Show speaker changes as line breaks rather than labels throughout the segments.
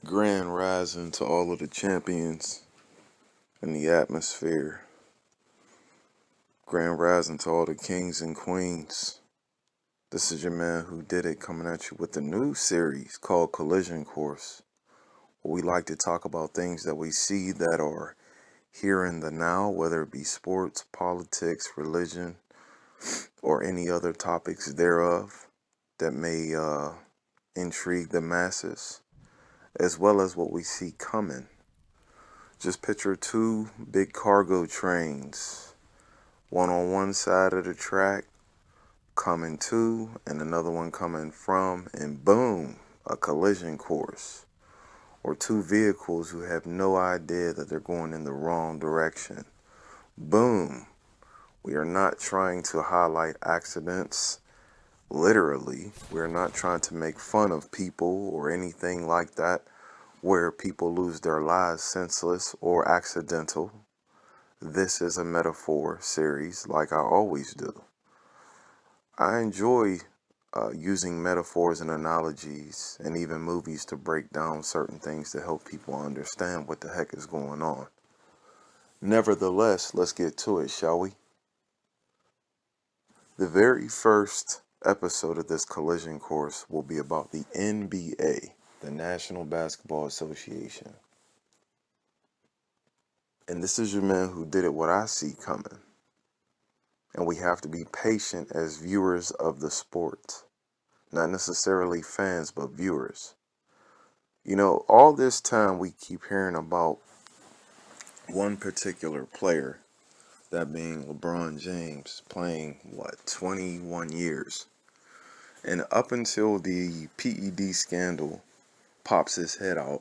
Grand rising to all of the champions in the atmosphere. Grand rising to all the kings and queens. This is your man who did it coming at you with a new series called Collision Course, where we like to talk about things that we see that are here in the now, whether it be sports, politics, religion, or any other topics thereof that may intrigue the masses, as well as what we see coming. Just picture two big cargo trains, one on one side of the track coming to, and another one coming from, and boom, a collision course. Or two vehicles who have no idea that they're going in the wrong direction. Boom. We are not trying to highlight accidents, literally. We're not trying to make fun of people or anything like that, where people lose their lives senseless or accidental. This is a metaphor series, like I always do. I enjoy using metaphors and analogies and even movies to break down certain things to help people understand what the heck is going on. Nevertheless, let's get to it, shall we? The very first episode of this collision course will be about the NBA, the National Basketball Association. And this is your man who did it what I see coming. And we have to be patient as viewers of the sport. Not necessarily fans, but viewers. You know, all this time we keep hearing about one particular player, that being LeBron James, playing, 21 years. And up until the PED scandal pops his head out,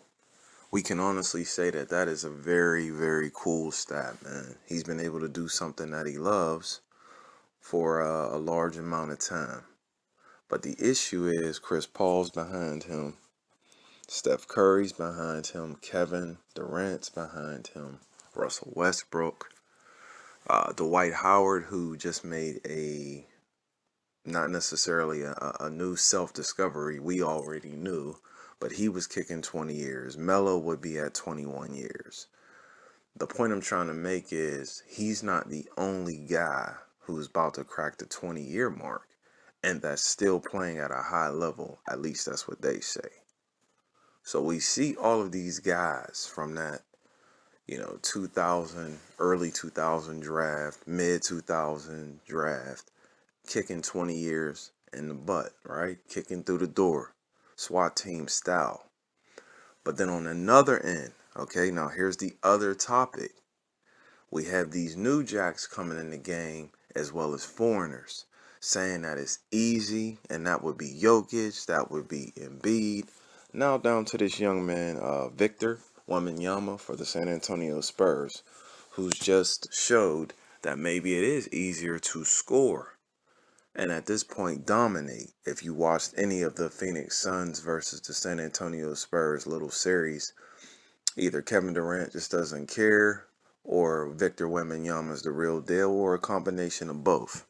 we can honestly say that that is a very, very cool stat, man. He's been able to do something that he loves for a large amount of time. But the issue is Chris Paul's behind him. Steph Curry's behind him. Kevin Durant's behind him. Russell Westbrook. Dwight Howard, who just made not necessarily a new self-discovery, we already knew, but he was kicking 20 years. Melo would be at 21 years. The point I'm trying to make is he's not the only guy who's about to crack the 20-year mark and that's still playing at a high level. At least that's what they say. So we see all of these guys from that, 2000, early 2000 draft, mid 2000 draft, kicking 20 years in the butt, right? Kicking through the door, SWAT team style. But then on another end, okay, now here's the other topic. We have these new jacks coming in the game as well as foreigners saying that it's easy, and that would be Jokic, that would be Embiid. Now down to this young man, Victor Wembanyama for the San Antonio Spurs, who's just showed that maybe it is easier to score and at this point dominate. If you watched any of the Phoenix Suns versus the San Antonio Spurs little series, either Kevin Durant just doesn't care, or Victor Wembanyama is the real deal, or a combination of both.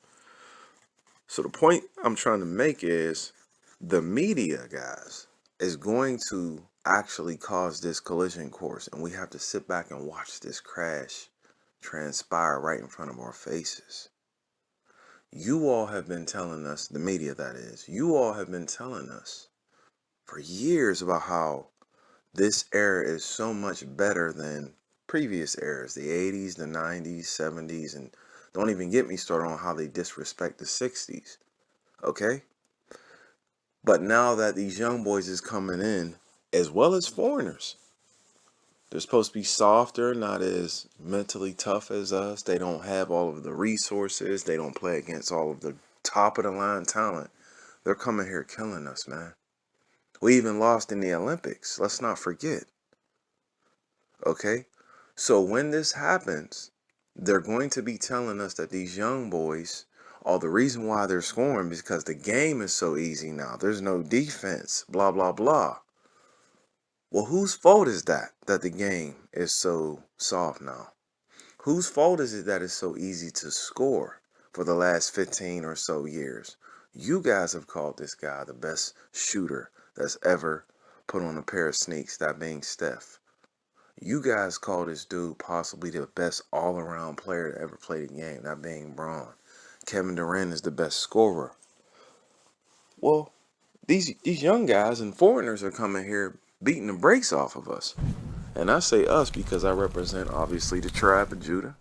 So the point I'm trying to make is the media, guys, is going to actually cause this collision course, and we have to sit back and watch this crash transpire right in front of our faces. You all have been telling us, the media that is, you all have been telling us for years about how this era is so much better than previous eras, the 80s, the 90s, 70s, and don't even get me started on how they disrespect the 60s, okay? But now that these young boys is coming in, as well as foreigners, they're supposed to be softer, not as mentally tough as us. They don't have all of the resources. They don't play against all of the top of the line talent. They're coming here killing us, man. We even lost in the Olympics. Let's not forget. Okay? So when this happens, they're going to be telling us that these young boys, the reason why they're scoring is because the game is so easy now. There's no defense, blah, blah, blah. Well, whose fault is that the game is so soft now? Whose fault is it that it's so easy to score for the last 15 or so years? You guys have called this guy the best shooter that's ever put on a pair of sneaks, that being Steph. You guys call this dude possibly the best all-around player to ever play the game, that being Braun. Kevin Durant is the best scorer. Well, these young guys and foreigners are coming here beating the brakes off of us. And I say us because I represent, obviously, the tribe of Judah.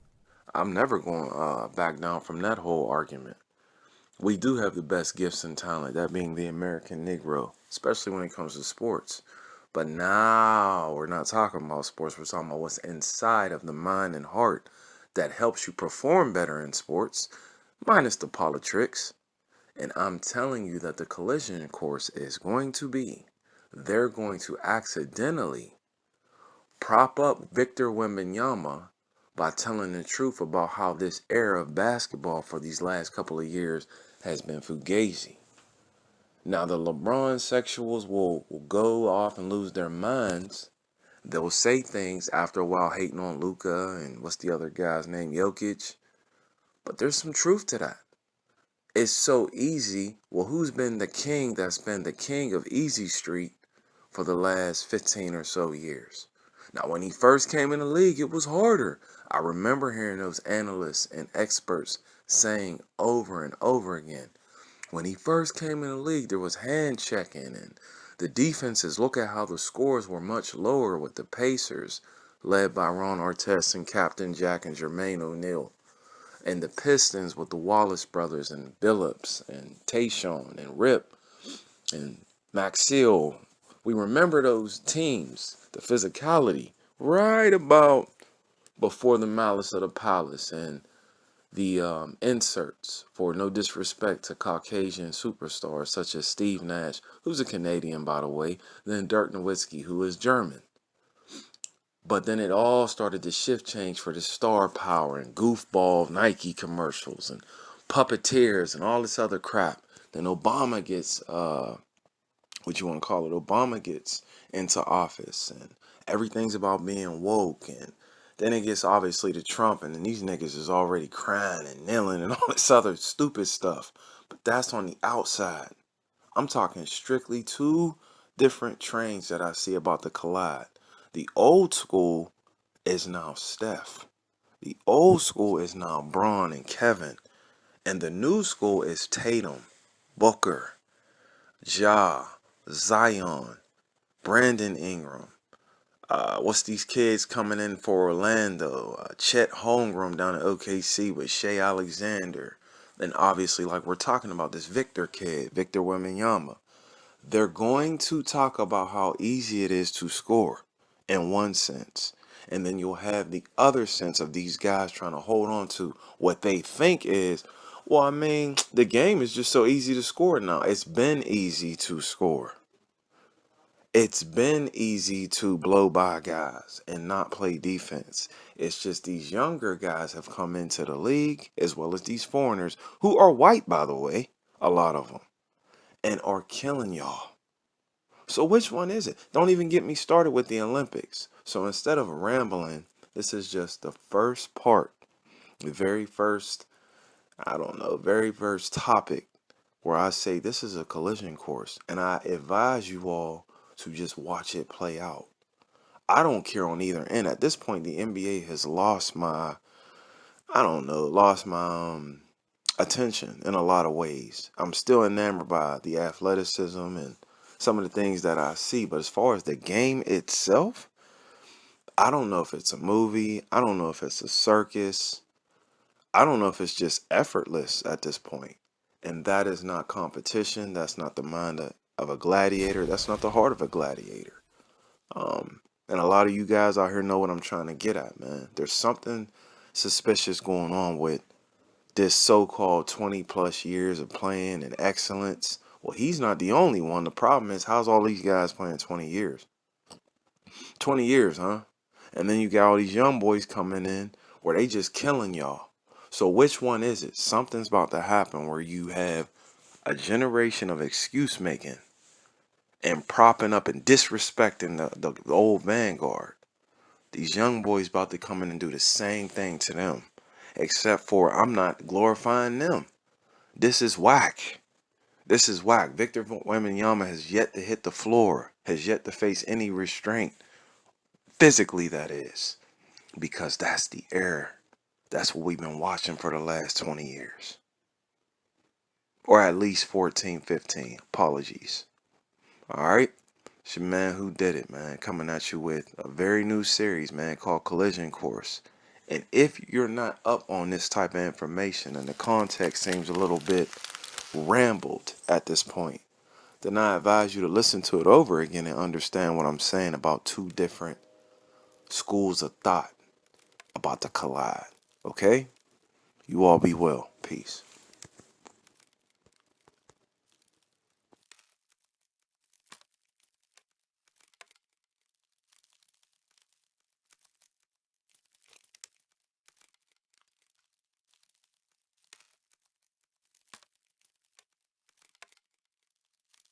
I'm never going to back down from that whole argument. We do have the best gifts and talent, that being the American Negro, especially when it comes to sports. But now we're not talking about sports. We're talking about what's inside of the mind and heart that helps you perform better in sports, minus the politics. And I'm telling you that the collision course is going to be, they're going to accidentally prop up Victor Wembanyama by telling the truth about how this era of basketball for these last couple of years has been fugazi. Now the LeBron sexuals will go off and lose their minds. They'll say things after a while hating on Luka and what's the other guy's name, Jokic. But there's some truth to that. It's so easy. Well, who's been the king that's been the king of Easy Street for the last 15 or so years? Now, when he first came in the league, it was harder. I remember hearing those analysts and experts saying over and over again, when he first came in the league, there was hand checking and the defenses, look at how the scores were much lower with the Pacers, led by Ron Artest and Captain Jack and Jermaine O'Neal. And the Pistons with the Wallace brothers and Billups and Tayshaun and Rip and Maxfield. We remember those teams, the physicality, right about before the Malice of the Palace and the inserts, for no disrespect to Caucasian superstars such as Steve Nash, who's a Canadian, by the way, then Dirk Nowitzki, who is German. But then it all started to shift change for the star power and goofball Nike commercials and puppeteers and all this other crap. Then Obama gets, what you want to call it, Obama gets into office and everything's about being woke. And then it gets obviously to Trump, and then these niggas is already crying and kneeling and all this other stupid stuff. But that's on the outside. I'm talking strictly two different trains that I see about to collide. The old school is now Steph. The old school is now Braun and Kevin. And the new school is Tatum, Booker, Ja, Zion, Brandon Ingram. What's these kids coming in for Orlando? Chet Holmgren down at OKC with Shea Alexander. And obviously, like we're talking about, this Victor kid, Victor Wembanyama. They're going to talk about how easy it is to score in one sense. And then you'll have the other sense of these guys trying to hold on to what they think is, well, I mean, the game is just so easy to score now. It's been easy to score. It's been easy to blow by guys and not play defense. It's just these younger guys have come into the league, as well as these foreigners, who are white, by the way, a lot of them, and are killing y'all. So which one is it? Don't even get me started with the Olympics. So instead of rambling, this is just the first part, the very first, I don't know, very first topic where I say this is a collision course, and I advise you all to just watch it play out. I don't care on either end. At this point, the NBA has lost my, I don't know, lost my attention in a lot of ways. I'm still enamored by the athleticism and some of the things that I see, but as far as the game itself, I don't know if it's a movie. I don't know if it's a circus. I don't know if it's just effortless at this point. And that is not competition. That's not the mind of a gladiator. That's not the heart of a gladiator. And a lot of you guys out here know what I'm trying to get at, man. There's something suspicious going on with this so-called 20 plus years of playing and excellence. Well, he's not the only one. The problem is, how's all these guys playing 20 years? 20 years, huh? And then you got all these young boys coming in where they just killing y'all. So which one is it? Something's about to happen where you have a generation of excuse making and propping up and disrespecting the old vanguard. These young boys about to come in and do the same thing to them. Except for I'm not glorifying them. This is whack. This is whack. Victor Wembanyama has yet to hit the floor, has yet to face any restraint, physically that is, because that's the era. That's what we've been watching for the last 20 years. Or at least 14, 15. Apologies. All right? It's your man Who Did It, man, coming at you with a very new series, man, called Collision Course. And if you're not up on this type of information and the context seems a little bit rambled at this point, then I advise you to listen to it over again and understand what I'm saying about two different schools of thought about to collide. Okay? You all be well. Peace.